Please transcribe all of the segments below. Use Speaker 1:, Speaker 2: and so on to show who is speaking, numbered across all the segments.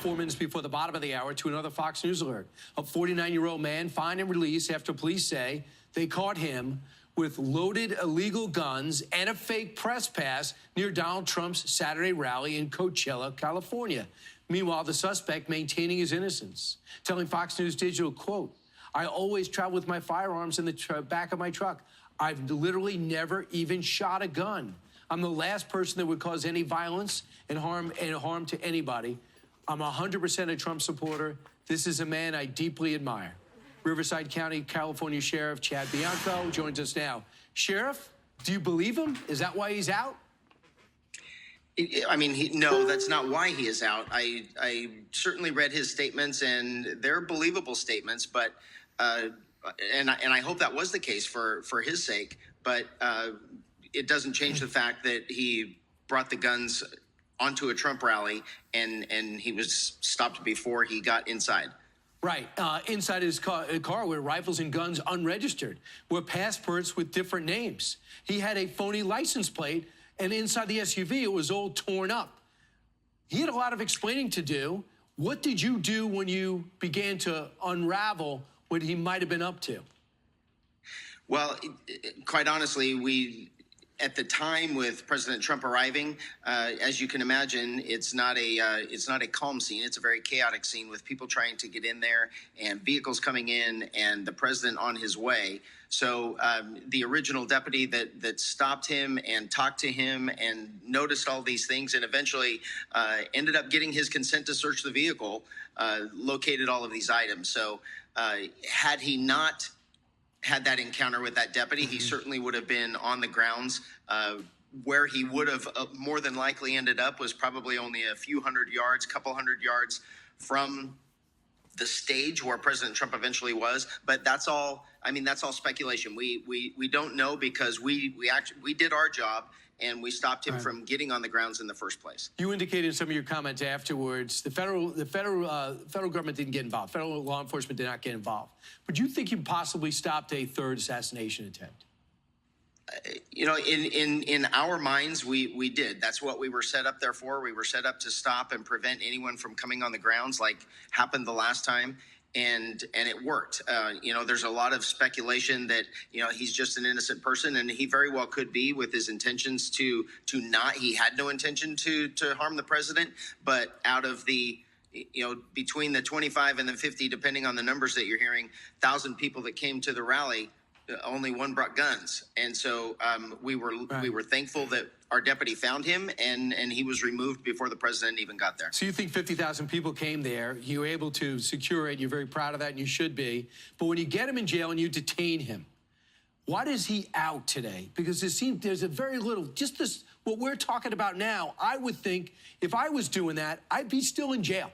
Speaker 1: 4 minutes before the bottom of the hour to another Fox News alert. A 49-year-old man fined and released after police say they caught him with loaded illegal guns and a fake press pass near Donald Trump's Saturday rally in Coachella, California. Meanwhile, the suspect maintaining his innocence, telling Fox News Digital, quote, "I always travel with my firearms in the back of my truck. I've literally never even shot a gun. I'm the last person that would cause any violence and harm to anybody. I'm 100% a Trump supporter. This is a man I deeply admire." Riverside County, California Sheriff Chad Bianco joins us now. Sheriff, do you believe him? Is that why he's out?
Speaker 2: I mean, no, that's not why he is out. I certainly read his statements, and they're believable statements, but and I hope that was the case for his sake. But it doesn't change the fact that he brought the guns onto a Trump rally, and he was stopped before he got inside.
Speaker 1: Right. Inside his car were rifles and guns unregistered, were passports with different names. He had a phony license plate, and inside the SUV, it was all torn up. He had a lot of explaining to do. What did you do when you began to unravel what he might have been up to?
Speaker 2: Well, quite honestly, at the time with President Trump arriving, as you can imagine, it's not a calm scene. It's a very chaotic scene with people trying to get in there and vehicles coming in and the president on his way. So the original deputy that stopped him and talked to him and noticed all these things and eventually ended up getting his consent to search the vehicle, located all of these items. So had he not had that encounter with that deputy, he certainly would have been on the grounds. Where he would have more than likely ended up was probably only a few couple hundred yards from the stage where President Trump eventually was. But that's all. I mean, that's all speculation. We don't know because we did our job and we stopped him from getting on the grounds in the first place.
Speaker 1: You indicated in some of your comments afterwards the federal government didn't get involved. Federal law enforcement did not get involved. But do you think you possibly stopped a third assassination attempt?
Speaker 2: You know, in our minds, we did. That's what we were set up there for. We were set up to stop and prevent anyone from coming on the grounds like happened the last time. And it worked. You know, there's a lot of speculation that, you know, he's just an innocent person, and he very well could be with his intentions to not. He had no intention to harm the president, but out of the, you know, between the 25 and the 50, depending on the numbers that you're hearing, 1,000 people that came to the rally, only one brought guns. And so we were thankful that our deputy found him and he was removed before the president even got there.
Speaker 1: So you think 50,000 people came there, you were able to secure it, you're very proud of that, and you should be. But when you get him in jail and you detain him, why is he out today? Because there's a very little, just this, what we're talking about now, I would think if I was doing that, I'd be still in jail.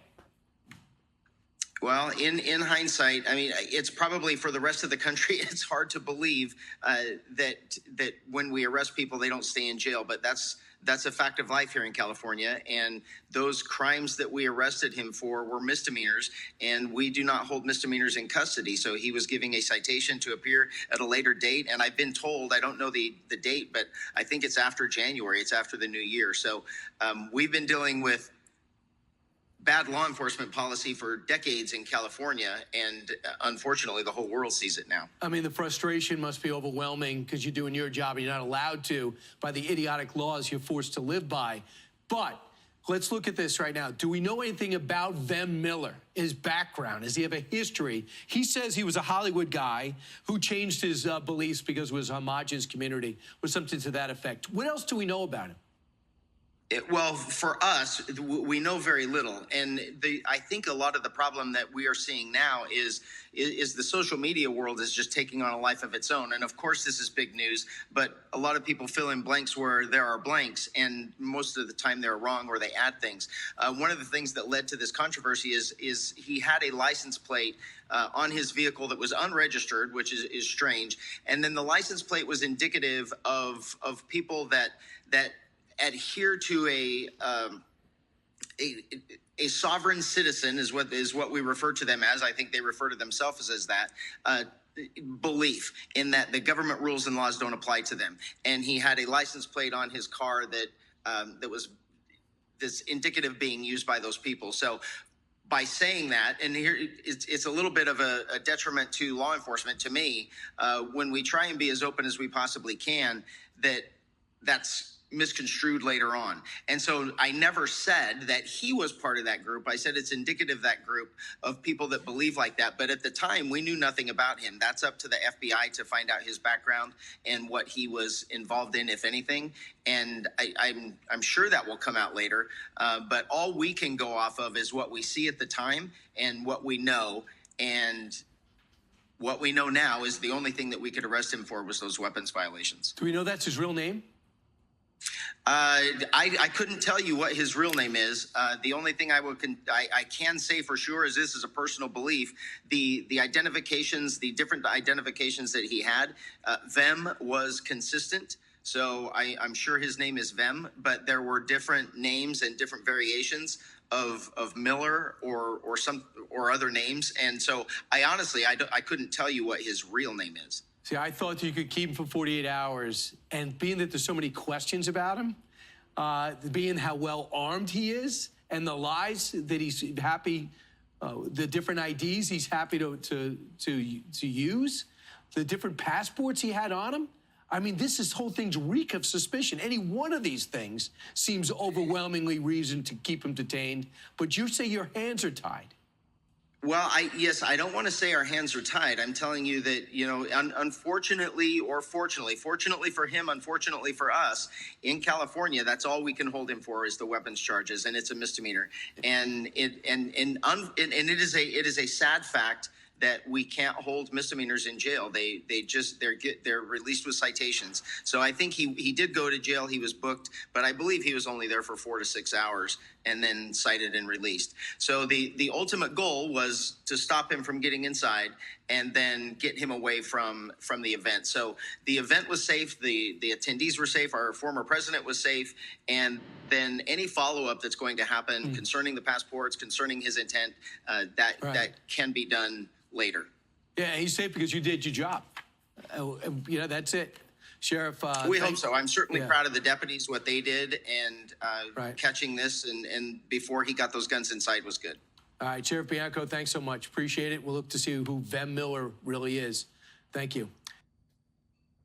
Speaker 2: Well, in hindsight, I mean, it's probably for the rest of the country, it's hard to believe that when we arrest people, they don't stay in jail. But that's a fact of life here in California. And those crimes that we arrested him for were misdemeanors, and we do not hold misdemeanors in custody. So he was giving a citation to appear at a later date. And I've been told, I don't know the date, but I think it's after January. It's after the new year. So we've been dealing with bad law enforcement policy for decades in California, and unfortunately, the whole world sees it now.
Speaker 1: I mean, the frustration must be overwhelming because you're doing your job and you're not allowed to by the idiotic laws you're forced to live by. But let's look at this right now. Do we know anything about Vem Miller, his background? Does he have a history? He says he was a Hollywood guy who changed his beliefs because it was a homogenous community or something to that effect. What else do we know about him?
Speaker 2: Well, for us, we know very little. And I think a lot of the problem that we are seeing now is the social media world is just taking on a life of its own. And of course, this is big news, but a lot of people fill in blanks where there are blanks, and most of the time they're wrong or they add things. One of the things that led to this controversy is he had a license plate on his vehicle that was unregistered, which is strange. And then the license plate was indicative of people that adhere to a sovereign citizen is what we refer to them as. I think they refer to themselves as that belief in that the government rules and laws don't apply to them. And he had a license plate on his car that was this indicative being used by those people. So by saying that, and here it's a little bit of a detriment to law enforcement, to me, when we try and be as open as we possibly can, that's misconstrued later on. And so I never said that he was part of that group. I said it's indicative of that group of people that believe like that. But at the time, we knew nothing about him. That's up to the FBI to find out his background and what he was involved in, if anything. And I'm sure that will come out later. But all we can go off of is what we see at the time and what we know. And what we know now is the only thing that we could arrest him for was those weapons violations.
Speaker 1: Do we know that's his real name?
Speaker 2: I couldn't tell you what his real name is. The only thing I can say for sure is this is a personal belief. The identifications, the different identifications that he had, Vem was consistent. So I'm sure his name is Vem, but there were different names and different variations of Miller or other names. And so I honestly, I couldn't tell you what his real name is.
Speaker 1: See, I thought you could keep him for 48 hours, and being that there's so many questions about him, being how well armed he is, and the lies that he's happy, the different IDs he's happy to use, the different passports he had on him. I mean, this whole thing's reek of suspicion. Any one of these things seems overwhelmingly reason to keep him detained, but you say your hands are tied.
Speaker 2: Well, yes, I don't want to say our hands are tied. I'm telling you that, unfortunately or fortunately for him, unfortunately for us, in California, that's all we can hold him for is the weapons charges, and it's a misdemeanor. And it is a sad fact that we can't hold misdemeanors in jail. They're released with citations. So I think he did go to jail. He was booked, but I believe he was only there for 4 to 6 hours and then cited and released. So the ultimate goal was to stop him from getting inside and then get him away from the event. So the event was safe. The attendees were safe. Our former president was safe. And then any follow-up that's going to happen concerning the passports, concerning his intent, that can be done later.
Speaker 1: Yeah, he's safe because you did your job. That's it. Sheriff.
Speaker 2: We hope so. I'm certainly proud of the deputies, what they did, and catching this and before he got those guns inside was good.
Speaker 1: All right, Sheriff Bianco, thanks so much. Appreciate it. We'll look to see who Vem Miller really is. Thank you.